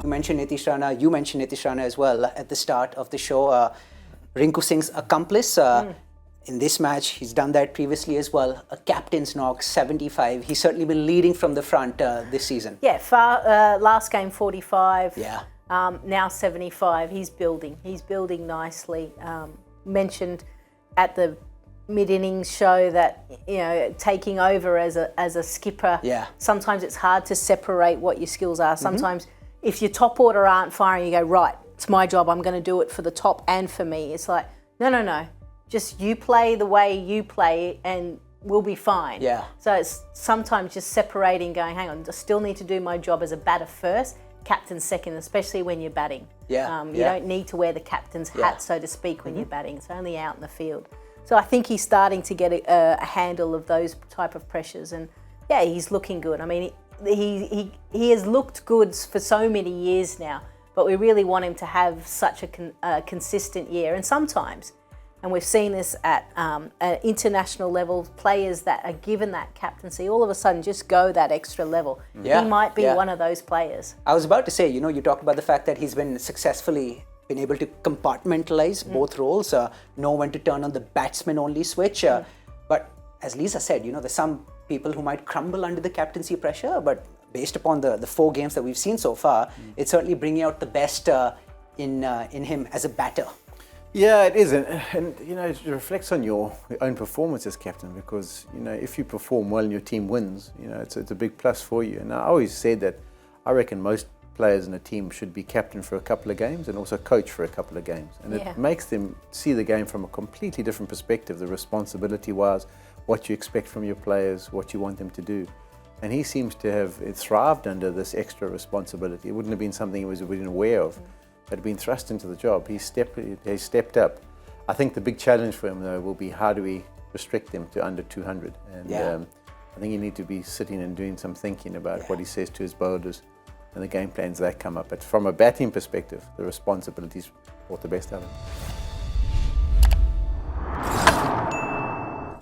You mentioned Nitish Rana as well at the start of the show. Rinku Singh's accomplice. In this match, he's done that previously as well. A captain's knock, 75. He's certainly been leading from the front this season. Yeah, last game 45. Yeah. Now 75. He's building nicely. Mentioned at the mid-innings show that, you know, taking over as a skipper, sometimes it's hard to separate what your skills are. Sometimes if your top order aren't firing, you go, right, it's my job, I'm going to do it for the top and for me. It's like, no. Just you play the way you play and we'll be fine. Yeah. So it's sometimes just separating, going, hang on, I still need to do my job as a batter first, captain second, especially when you're batting. Yeah. You don't need to wear the captain's hat, so to speak, when you're batting. It's only out in the field. So I think he's starting to get a handle of those type of pressures, and yeah, he's looking good. I mean, he has looked good for so many years now, but we really want him to have such a consistent year. And sometimes, and we've seen this at international level, players that are given that captaincy all of a sudden just go that extra level. He might be one of those players. I was about to say, you talked about the fact that he's been successfully able to compartmentalize both roles, know when to turn on the batsman-only switch. But as Lisa said, there's some people who might crumble under the captaincy pressure, but based upon the 4 games that we've seen so far, it's certainly bringing out the best in him as a batter. Yeah, it is, and it reflects on your own performance as captain, because if you perform well and your team wins, it's a big plus for you. And I always said that I reckon most players in a team should be captain for a couple of games and also coach for a couple of games, and it makes them see the game from a completely different perspective, the responsibility-wise, what you expect from your players, what you want them to do. And he seems to have thrived under this extra responsibility. It wouldn't have been something he was aware of. Had been thrust into the job. He stepped up. I think the big challenge for him, though, will be how do we restrict them to under 200. And I think you need to be sitting and doing some thinking about what he says to his bowlers and the game plans that come up. But from a batting perspective, the responsibilities brought the best out of him.